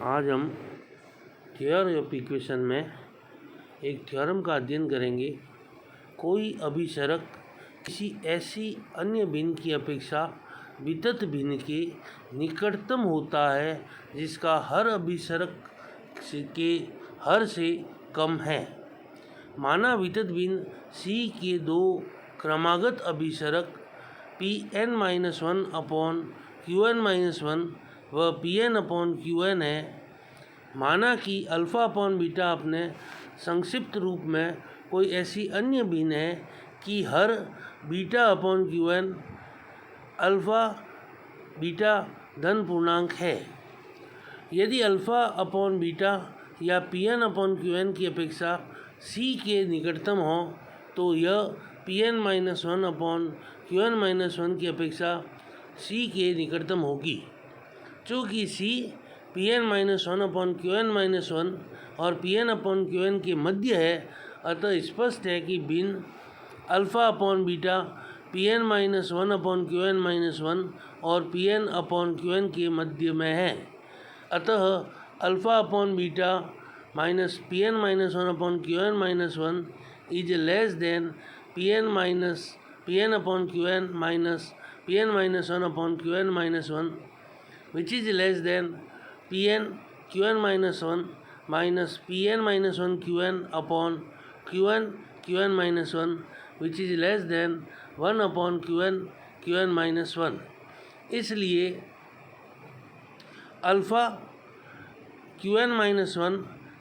आज हम theory of equation में एक थ्योरम का अध्ययन करेंगे। कोई अभिसरक किसी ऐसी अन्य भिन्न की अपेक्षा वितत भिन्न के निकटतम होता है जिसका हर अभिसरक के हर से कम है। माना वितत भिन्न C के दो क्रमागत अभिसरक Pn-1 अपॉन Qn-1 व Pn अपॉन Qn है। माना कि अल्फ़ा अपॉन बीटा अपने संक्षिप्त रूप में कोई ऐसी अन्य भिन्न है कि हर beta upon Qn alpha beta धन पूर्णांक है। यदि अल्फ़ा अपॉन बीटा या Pn अपॉन Qn की अपेक्षा C के निकटतम हो तो यह Pn-1 अपॉन Qn-1 की अपेक्षा C के निकटतम होगी। चूँकि C Pn-1 अपॉन Qn-1 और Pn अपॉन Qn के मध्य है, अतः स्पष्ट है कि भिन्न alpha upon beta Pn-1 upon Qn-1 और Pn अपॉन Qn के मध्य में है। अतः alpha upon beta minus Pn-1 upon Qn-1 is less than Pn upon Qn minus Pn-1 upon Qn-1 which is less than Pn Qn-1 minus Pn-1 Qn upon Qn-1 which is less than 1 upon Qn-1। इसलिए alpha Qn-1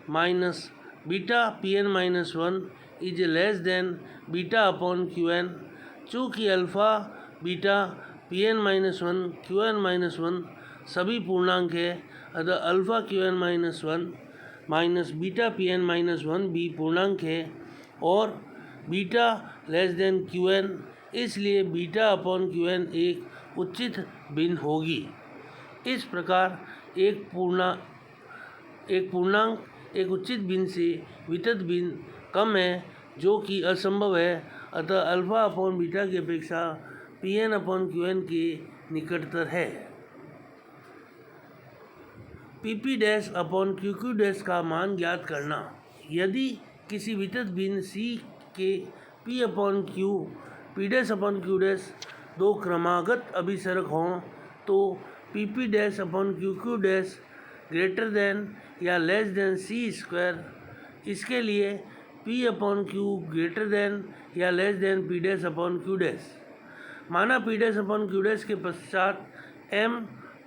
minus beta Pn-1 is less than beta upon Qn। चूँकि alpha beta Pn-1 Qn-1 सभी पूर्णांक है, अतः alpha Qn-1 minus beta Pn-1 भी पूर्णांक है और बीटा लेस देन Qn, इसलिए बीटा अपॉन Qn एक उचित भिन्न होगी। इस प्रकार एक पूर्णांक एक उचित भिन्न से वितत भिन्न कम है, जो कि असंभव है। अतः अल्फ़ा अपॉन बीटा की अपेक्षा Pn अपॉन Qn के निकटतर है। Pp dash upon Qq dash का मान ज्ञात करना। यदि किसी वितत भिन्न C के P upon Q P dash upon Q dash दो क्रमागत अभिसरक हों तो Pp dash upon Qq dash greater than या लेस देन C स्क्वायर। इसके लिए P upon Q greater than या less than P dash upon Q dash. माना P dash upon Q dash के पश्चात M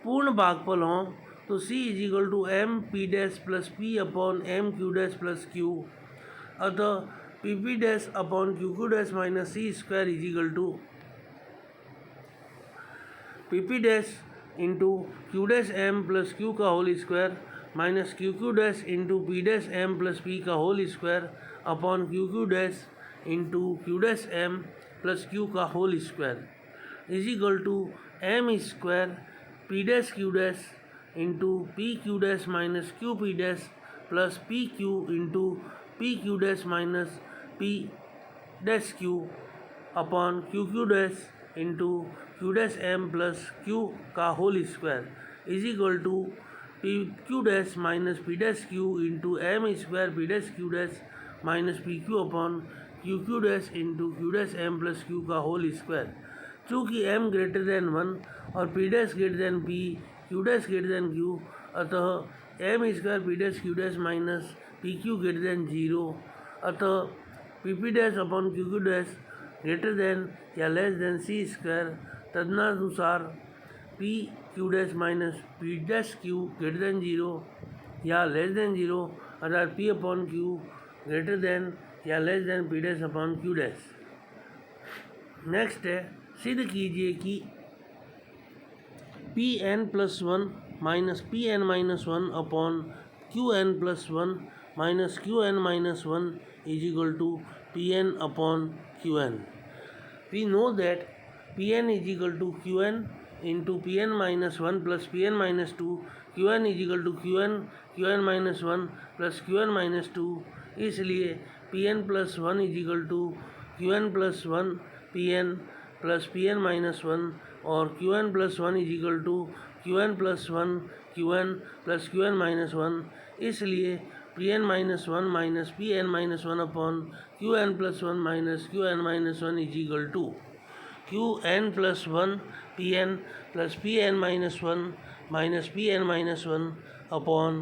पूर्ण भागफल हों तो C is equal to M P dash plus P upon M Q dash plus Q। अतः Pp dash upon Qq dash minus C square is equal to Pp dash into Q dash M plus Q का whole square minus Qq dash into P dash M plus P का whole square upon Qq dash into Q dash M plus Q का whole square is equal to M square P dash Q dash into P Q dash minus Q P dash plus P Q into P Q dash minus P dash Q upon Q Q dash into Q dash M plus Q का whole square is equal to P Q dash minus P dash Q into M square P dash Q dash minus P Q upon Q Q dash into Q dash M plus Q का whole square. चूँकि m greater than 1 और p dash greater than p Q dash greater than Q, अतः M square P dash Q dash minus P Q greater than 0। अतः Pp dash upon Q Q dash greater than या less than C square. तदनुसार P Q dash minus P dash Q greater than 0 या less than 0, अर्थात P upon Q greater than या less than P dash upon Q dash. Next है, सिद्ध कीजिए कि Pn+1 minus Pn-1 upon Qn+1 minus Qn-1 is equal to Pn upon Qn। We know that Pn is equal to Qn into Pn-1 plus Pn-2 Qn is equal to Qn-1 plus Qn-2। इसलिए Pn+1 is equal to Qn+1 Pn plus Pn-1 और Qn+1 is equal to Qn+1 Q N plus Q N minus one. इसलिए P N minus one minus P N minus one upon Q N plus one minus Q N minus one is equal to Q N plus one P N plus P N minus one minus P N minus one upon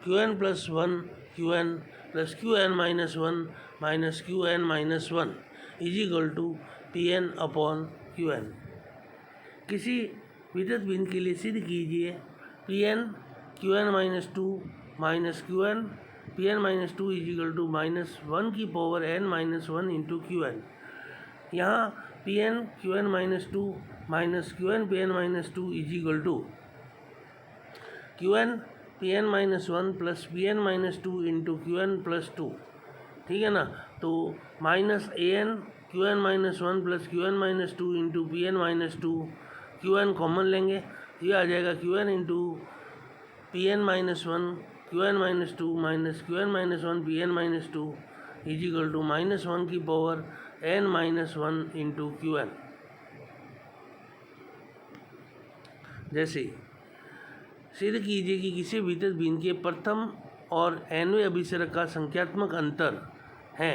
Q N plus one Q N plus Q N minus one minus Q N minus one is equal to P N upon Q N. किसी विद्युत बीन के लिए सिद्ध कीजिए P N Q N minus two minus Q N P N minus two is equal to minus one की power N minus one into Q N. यहाँ P N Q N minus two minus Q N P N minus two is equal to Q N P N minus one plus P N minus two into Q N plus two, ठीक है ना। तो minus A N Q N minus one plus Q N minus two into P N minus two, Q N common लेंगे, ये आ जाएगा Q N into P N minus one Q N minus two minus Q N minus one P N minus two is equal to minus one की power N minus one into Q N. जैसे सिद्ध कीजिए कि किसी विद्युत बीन के प्रथम और nवें अभिसरक का संख्यात्मक अंतर है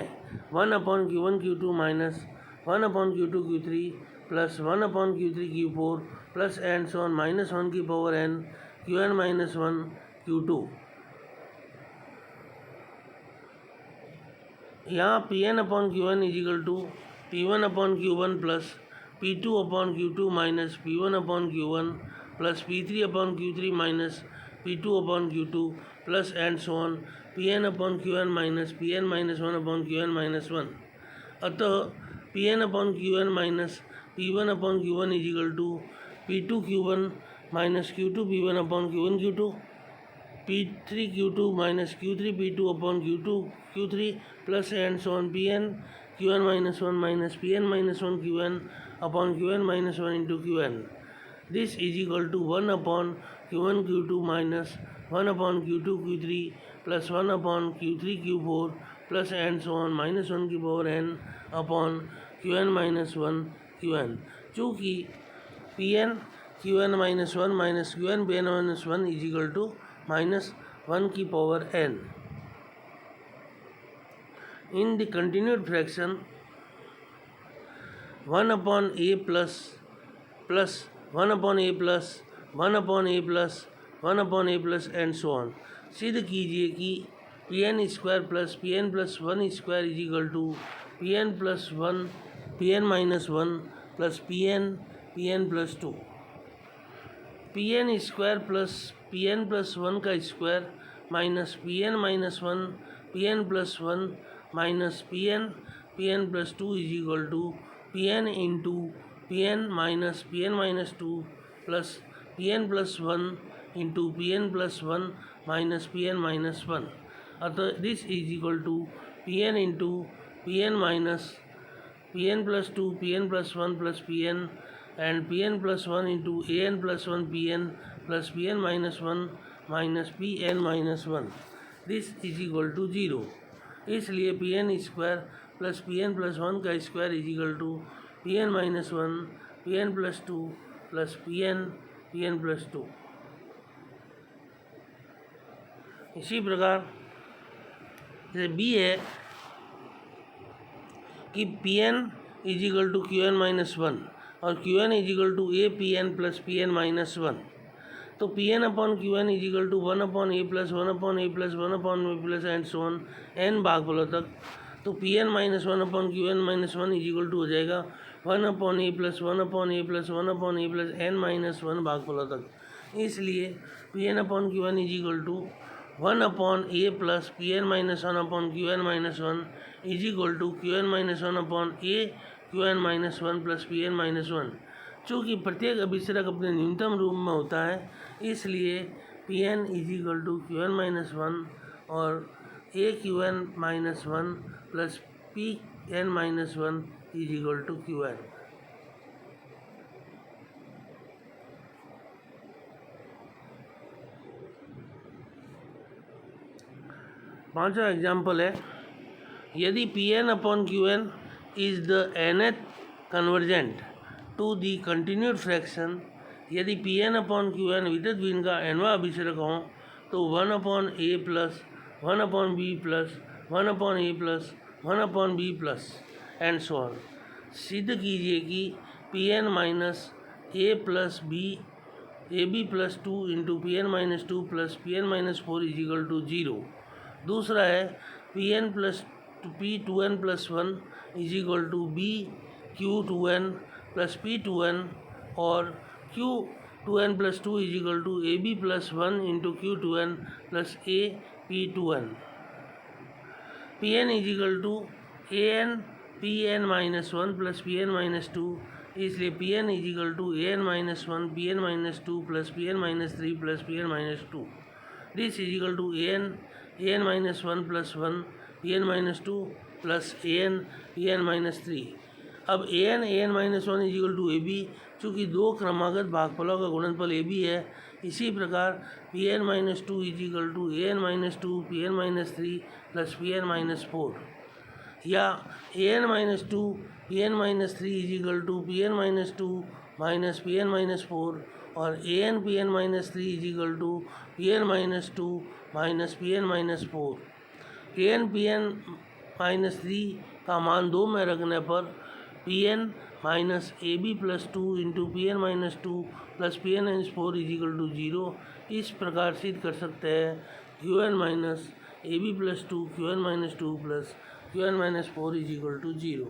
1 upon Q one Q two minus 1 upon Q two Q three plus 1 upon Q three Q four plus and so on minus one की power n Q N minus one Q two. यहाँ P N upon Q N is equal to P one upon Q one plus P two upon Q two minus P one upon Q one plus P three upon Q three minus P two upon Q two plus and so on P N upon Q N minus P N minus one upon Q N minus one. अतः P N upon Q N minus P one upon Q one is equal to P two Q one minus Q two P one upon Q one Q two P three Q two minus Q three P two upon Q two Q three plus and so on P N Q N minus one minus P N minus one Q N upon Q N minus one into Q N. This is equal to 1 upon Q one Q two minus 1 upon Q two Q three plus 1 upon Q three Q four plus and so on minus one की power N upon Q N minus one Q N. चूँकि P N Q N minus one minus Q N P N minus one is equal to minus one की power N. In the continued fraction 1 upon A plus plus 1 upon A plus 1 upon A plus 1 upon A plus and so on. सिद्ध कीजिए कि P N square plus P N plus one square is equal to P N plus one P N minus one plus P N plus two. P N square plus P N plus one का square minus P N minus one P N plus one minus P N plus two is equal to P N into P N minus two plus P N plus one into P N plus one minus P N minus one. अतः this is equal to P N into P N minus P N plus two P N plus one plus P N and P N plus one into A N plus one P N plus P N minus one minus P N minus one. This is equal to zero. इसलिए P N square plus P N plus one का square is equal to P N minus one P N plus two plus P N plus two. इसी प्रकार जैसे बी है कि P N is equal to Q N minus one और Q N is equal to a p N plus P N minus one. तो p N upon Q N is equal to 1 upon A plus 1 upon A plus 1 upon A plus and so on n भागफलों तक। तो p N minus one upon Q N minus one is equal to हो जाएगा 1 upon ए plus 1 upon ए plus 1 upon ए plus n minus one भागफलों तक। इसलिए P N upon Q N is equal to 1 upon A plus P N minus one upon Q N minus one is equal to Q N minus one upon A Q N minus one plus P N minus one. चूँकि प्रत्येक अभिसरक अपने न्यूनतम रूप में होता है, इसलिए P N is equal to Q N minus one और a Q N minus one plus P N minus one is equal to Q n. पांचवा एग्जाम्पल है, यदि p N upon Q N is the nth convergent to the continued fraction यदि p N upon Q n विद्युत बीन का एनवा अभिसरक हो तो 1/a plus 1/b plus 1/a plus 1/b plus and so on. सिद्ध कीजिए कि P N minus A plus B A B plus 2 into P N minus 2 plus P N minus 4 is equal to 0। दूसरा है P N plus P 2n plus 1 is equal to B Q 2n plus P 2n और Q 2n plus 2 is equal to A B plus 1 into Q 2n plus A P 2n। P N is equal to A N P N minus 1 plus P N minus 2, इसलिए P N is equal to A n minus 1 p N minus 2 plus P N minus 3 plus P N minus 2। This is equal to A n minus 1 plus 1 p N minus 2 plus a n minus 3। अब a n minus 1 is equal to A b, चूँकि दो क्रमागत भागफलों का गुणनफल A B है, इसी प्रकार p N minus 2 is equal to A n minus 2 p N minus 3 plus P N minus 4, या a n minus 2 p N minus 3 is equal to P N minus 2 minus P N minus 4 और a N P N minus 3 is equal to P N minus 2 minus P N minus 4। A N P N minus 3 का मान 2 में रखने पर P N minus A B plus 2 into P N minus 2 plus P N minus 4 is equal to 0। इस प्रकार सिद्ध कर सकते हैं Q N minus A B plus 2 Q N minus 2 plus Q N minus 4 is equal to 0।